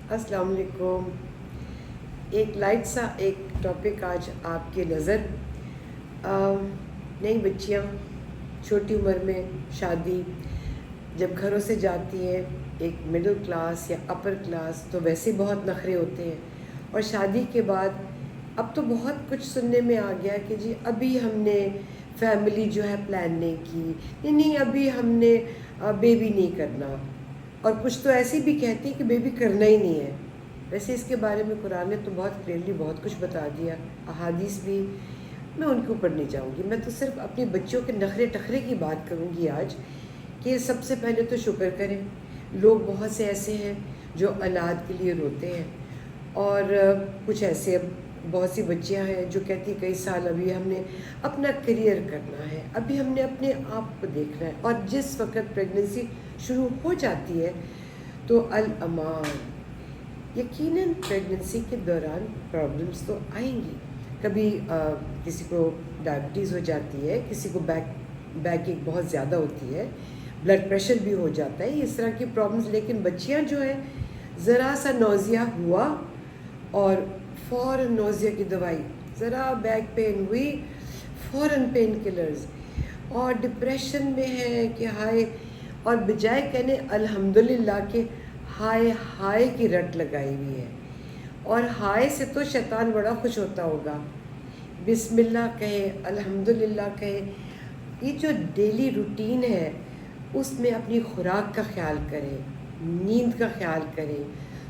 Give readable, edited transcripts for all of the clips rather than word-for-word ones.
السلام علیکم. ایک لائٹ سا ایک ٹاپک آج آپ کی نظر. نئی بچیاں چھوٹی عمر میں شادی جب گھروں سے جاتی ہیں، ایک مڈل کلاس یا اپر کلاس، تو ویسے بہت نخرے ہوتے ہیں. اور شادی کے بعد اب تو بہت کچھ سننے میں آ گیا کہ جی ابھی ہم نے فیملی جو ہے پلان نہیں کی، نہیں ابھی ہم نے بیبی نہیں کرنا. اور کچھ تو ایسی بھی کہتی کہ بیبی کرنا ہی نہیں ہے. ویسے اس کے بارے میں قرآن نے تو بہت کلیئرلی بہت کچھ بتا دیا، احادیث بھی. میں ان کے اوپر نہیں جاؤں گی، میں تو صرف اپنی بچیوں کے نخرے ٹخرے کی بات کروں گی آج. کہ سب سے پہلے تو شکر کریں. لوگ بہت سے ایسے ہیں جو اولاد کے لیے روتے ہیں، اور کچھ ایسے بہت سی بچیاں ہیں جو کہتی کئی سال ابھی ہم نے اپنا کریئر کرنا ہے، ابھی ہم نے اپنے آپ کو دیکھنا ہے. اور جس وقت پریگننسی شروع ہو جاتی ہے تو الامان، یقیناً پریگننسی کے دوران پرابلمس تو آئیں گی. کبھی کسی کو ڈائبٹیز ہو جاتی ہے، کسی کو بیک ایک بہت زیادہ ہوتی ہے، بلڈ پریشر بھی ہو جاتا ہے، اس طرح کی پرابلمس. لیکن بچیاں جو ہیں ذرا سا نوزیہ ہوا اور فوراً نوزیہ کی دوائی، ذرا بیک پین ہوئی فوراً پین کلرز، اور ڈپریشن میں ہے کہ ہائے. اور بجائے کہنے الحمدللہ کہ ہائے ہائے کی رٹ لگائی ہوئی ہے. اور ہائے سے تو شیطان بڑا خوش ہوتا ہوگا. بسم اللہ کہے، الحمدللہ کہے. یہ جو ڈیلی روٹین ہے اس میں اپنی خوراک کا خیال کریں، نیند کا خیال کریں،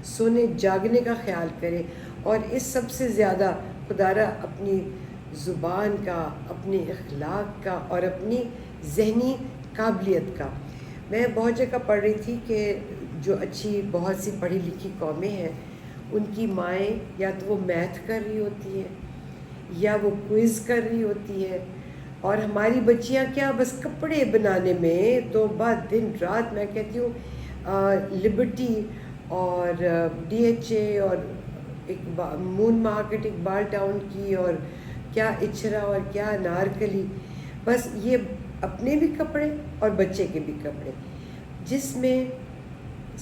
سونے جاگنے کا خیال کریں. اور اس سب سے زیادہ خدارہ اپنی زبان کا، اپنے اخلاق کا، اور اپنی ذہنی قابلیت کا. میں بہت جگہ پڑھ رہی تھی کہ جو اچھی بہت سی پڑھی لکھی قومیں ہیں، ان کی مائیں یا تو وہ میتھ کر رہی ہوتی ہیں یا وہ کوئز کر رہی ہوتی ہے. اور ہماری بچیاں کیا بس کپڑے بنانے میں تو بعد دن رات. میں کہتی ہوں لبرٹی اور ڈی ایچ اے اور مون مارکیٹ اقبال ٹاؤن کی، اور کیا اچھرا اور کیا انارکلی، بس یہ اپنے بھی کپڑے اور بچے کے بھی کپڑے، جس میں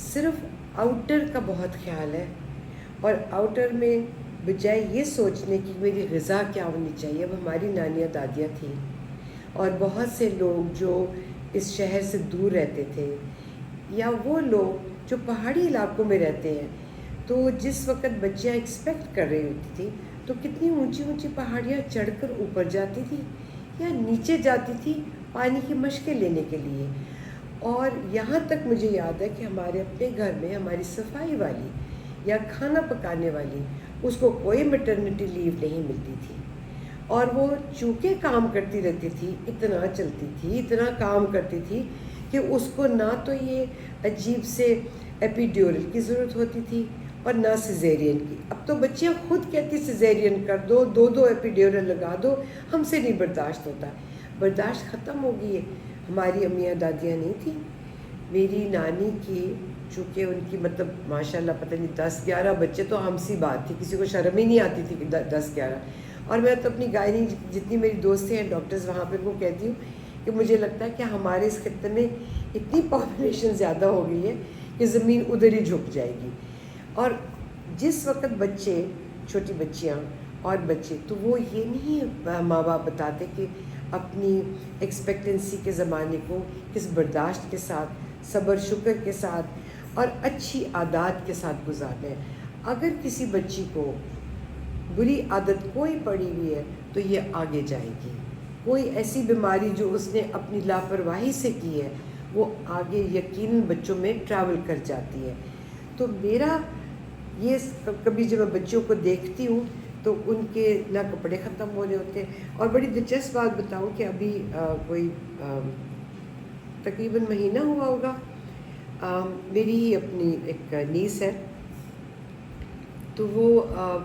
صرف آؤٹر کا بہت خیال ہے. اور آؤٹر میں بجائے یہ سوچنے کی میری غذا کیا ہونی چاہیے. اب ہماری نانیاں دادیاں تھیں، اور بہت سے لوگ جو اس شہر سے دور رہتے تھے، یا وہ لوگ جو پہاڑی علاقوں میں رہتے ہیں، تو جس وقت بچیاں ایکسپیکٹ کر رہی ہوتی تھی تو کتنی اونچی اونچی پہاڑیاں چڑھ کر اوپر جاتی تھی یا نیچے جاتی تھی پانی کی مشقیں لینے کے لیے. اور یہاں تک مجھے یاد ہے کہ ہمارے اپنے گھر میں ہماری صفائی والی یا کھانا پکانے والی، اس کو کوئی میٹرنٹی لیو نہیں ملتی تھی. اور وہ چونکہ کام کرتی رہتی تھی، اتنا چلتی تھی، اتنا کام کرتی تھی کہ اس کو نہ تو یہ عجیب سے ایپیڈیورل کی ضرورت ہوتی تھی اور نہ سیزیرین کی. اب تو بچیاں خود کہتی سیزیرین کر دو، دو ایپیڈیورل لگا دو، ہم سے نہیں برداشت ہوتا. برداشت ختم ہو گئی ہے. ہماری امیاں دادیاں نہیں تھیں. میری نانی کی چونکہ ان کی مطلب ماشاء اللہ پتہ نہیں 10-11 بچے تو ہم سی بات تھی، کسی کو شرم ہی نہیں آتی تھی کہ 10-11. اور میں تو اپنی گائنی جتنی میری دوستیں ہیں ڈاکٹرز وہاں پہ، وہ کہتی ہوں کہ مجھے لگتا ہے کہ ہمارے اس خطے میں اتنی پاپولیشن زیادہ ہو گئی ہے کہ زمین ادھر ہی جھک جائے گی. اور جس وقت بچے، چھوٹی بچیاں اور بچے، تو وہ یہ نہیں ماں باپ بتاتے کہ اپنی ایکسپیکٹنسی کے زمانے کو کس برداشت کے ساتھ، صبر شکر کے ساتھ اور اچھی عادات کے ساتھ گزارنا ہے. اگر کسی بچی کو بری عادت کوئی پڑی ہوئی ہے تو یہ آگے جائے گی. کوئی ایسی بیماری جو اس نے اپنی لاپرواہی سے کی ہے، وہ آگے یقیناً بچوں میں ٹریول کر جاتی ہے. تو میرا یہ کبھی جب میں بچوں کو دیکھتی ہوں تو ان کے نہ کپڑے ختم ہو رہے ہوتے. اور بڑی دلچسپ بات بتاؤں کہ ابھی کوئی تقریباً مہینہ ہوا ہوگا، میری ہی اپنی ایک نیس ہے، تو وہ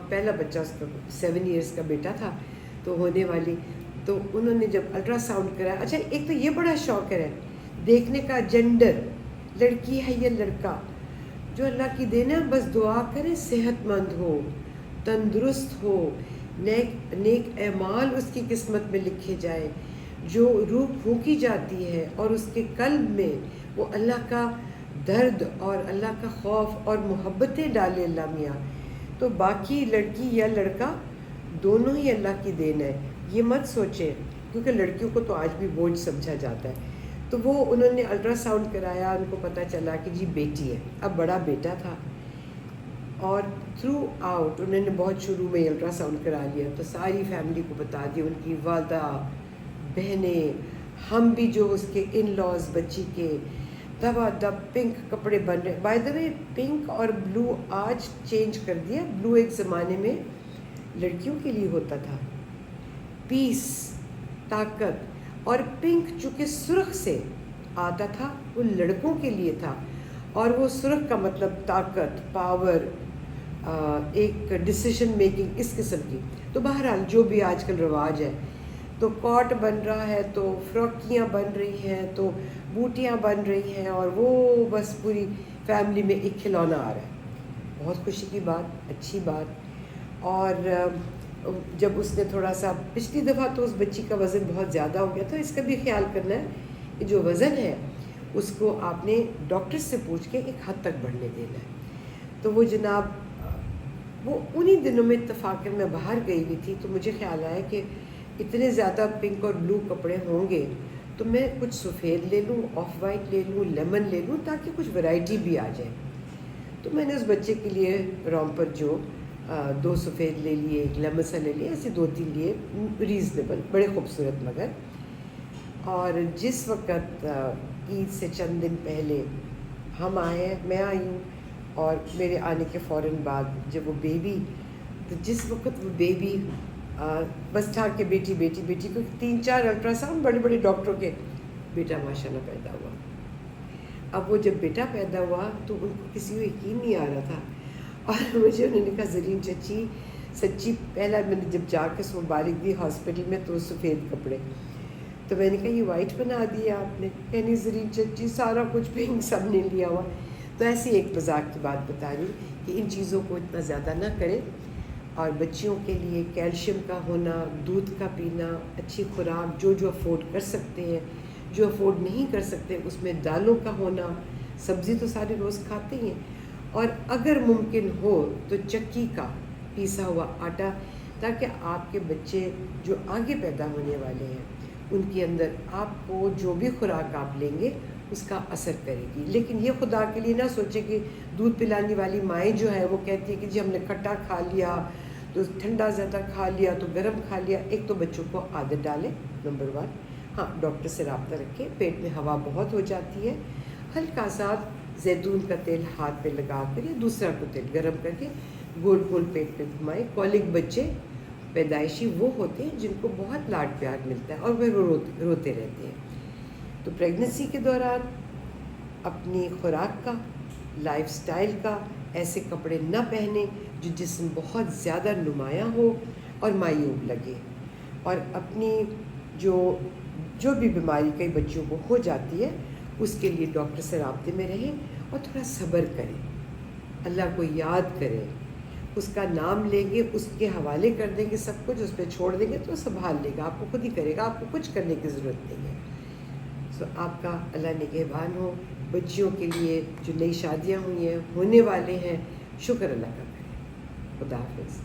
پہلا بچہ اس کا 7 ایئرس کا بیٹا تھا تو ہونے والی. تو انہوں نے جب الٹرا ساؤنڈ کرایا، اچھا ایک تو یہ بڑا شوق ہے دیکھنے کا جینڈر، لڑکی ہے یا لڑکا. جو اللہ کی دین ہے، بس دعا کرے صحت مند ہو، تندرست ہو، نیک اعمال اس کی قسمت میں لکھے جائے. جو روح پھونکی جاتی ہے اور اس کے قلب میں وہ اللہ کا درد اور اللہ کا خوف اور محبتیں ڈالے اللہ میاں، تو باقی لڑکی یا لڑکا دونوں ہی اللہ کی دین ہے. یہ مت سوچیں، کیونکہ لڑکیوں کو تو آج بھی بوجھ سمجھا جاتا ہے. تو وہ انہوں نے الٹرا ساؤنڈ کرایا، ان کو پتہ چلا کہ جی بیٹی ہے. اب بڑا بیٹا تھا، اور تھرو آؤٹ انہوں نے بہت شروع میں الٹرا ساؤنڈ کرا لیا، تو ساری فیملی کو بتا دیا، ان کی والدہ، بہنیں، ہم بھی جو اس کے ان لاز بچی کے، دبا دب پنک کپڑے بن رہے. بائی دا وے پنک اور بلو آج چینج کر دیا. بلو ایک زمانے میں لڑکیوں کے لیے ہوتا تھا، پیس، طاقت. اور پنک چونکہ سرخ سے آتا تھا وہ لڑکوں کے لیے تھا، اور وہ سرخ کا مطلب طاقت، پاور، ایک ڈیسیژن میکنگ اس قسم کی. تو بہرحال جو بھی آج کل رواج ہے، تو کوٹ بن رہا ہے، تو فراکیاں بن رہی ہیں، تو بوٹیاں بن رہی ہیں، اور وہ بس پوری فیملی میں ایک کھلونا آ رہا ہے. بہت خوشی کی بات، اچھی بات. اور جب اس نے تھوڑا سا پچھلی دفعہ تو اس بچی کا وزن بہت زیادہ ہو گیا تھا، اس کا بھی خیال کرنا ہے کہ جو وزن ہے اس کو آپ نے ڈاکٹر سے پوچھ کے ایک حد تک بڑھنے دینا ہے. تو وہ جناب وہ انہی دنوں میں اتفاقاً میں باہر گئی ہوئی تھی، تو مجھے خیال آیا کہ اتنے زیادہ پنک اور بلو کپڑے ہوں گے تو میں کچھ سفید لے لوں، آف وائٹ لے لوں، لیمن لے لوں، تاکہ کچھ ورائٹی بھی آ جائے. تو میں نے اس بچے کے لیے رومپر جو 2 سفید لے لیے، ایک لیمن سا لے لیا، ایسے 2-3 لیے، ریزنیبل، بڑے خوبصورت. مگر اور جس وقت عید سے چند دن پہلے ہم آئے ہیں، میں آئی ہوں، اور میرے آنے کے فوراً بعد جب وہ بیبی، تو جس وقت وہ بیبی بس تھا کہ بیٹی بیٹی بیٹی کو 3-4 الٹرا ساؤنڈ بڑے بڑے ڈاکٹروں کے، بیٹا ماشاء اللہ پیدا ہوا. اب وہ جب بیٹا پیدا ہوا تو ان کو کسی کو یقین نہیں آ رہا تھا، اور مجھے انہوں نے کہا زرین چچی سچی، پہلا میں نے جب جا کے مبارک دی ہاسپٹل میں تو سفید کپڑے، تو میں نے کہا یہ وائٹ بنا دیا آپ نے؟ یعنی زرین چچی سارا کچھ پنک سب نے لیا ہوا. تو ایسی ایک مذاق کی بات بتا رہی کہ ان چیزوں کو اتنا زیادہ نہ کریں، اور بچیوں کے لیے کیلشیم کا ہونا، دودھ کا پینا، اچھی خوراک جو افورڈ کر سکتے ہیں، جو افورڈ نہیں کر سکتے اس میں دالوں کا ہونا، سبزی تو سارے روز کھاتے ہیں، اور اگر ممکن ہو تو چکی کا پیسا ہوا آٹا، تاکہ آپ کے بچے جو آگے پیدا ہونے والے ہیں ان کے اندر آپ کو جو بھی خوراک آپ لیں گے اس کا اثر کرے گی. لیکن یہ خدا کے لیے نہ سوچیں کہ دودھ پلانے والی مائیں جو ہے وہ کہتی ہے کہ جی ہم نے کھٹا کھا لیا تو ٹھنڈا زیادہ کھا لیا تو گرم کھا لیا. ایک تو بچوں کو عادت ڈالیں، نمبر 1. ہاں، ڈاکٹر سے رابطہ رکھیں. پیٹ میں ہوا بہت ہو جاتی ہے، ہلکا سا زیتون کا تیل ہاتھ پہ لگا کر یا دوسرا کو تیل گرم کر کے گول گول پیٹ پہ گھمائیں. کولک بچے پیدائشی وہ ہوتے ہیں جن کو بہت لاڈ پیار ملتا ہے اور وہ روتے رہتے ہیں. تو پریگننسی کے دوران اپنی خوراک کا، لائف سٹائل کا، ایسے کپڑے نہ پہنیں جو جسم بہت زیادہ نمایاں ہو اور معیوب لگے. اور اپنی جو بھی بیماری کئی بچوں کو ہو جاتی ہے اس کے لیے ڈاکٹر سے رابطے میں رہیں اور تھوڑا صبر کریں، اللہ کو یاد کریں، اس کا نام لیں گے، اس کے حوالے کر دیں گے سب کچھ، اس پہ چھوڑ دیں گے تو سنبھال لے گا، آپ کو خود ہی کرے گا، آپ کو کچھ کرنے کی ضرورت نہیں ہے. سو آپ کا اللہ نگہبان ہو. بچیوں کے لیے جو نئی شادیاں ہوئی ہیں، ہونے والے ہیں، شکر اللہ کا کریں. خدا حافظ.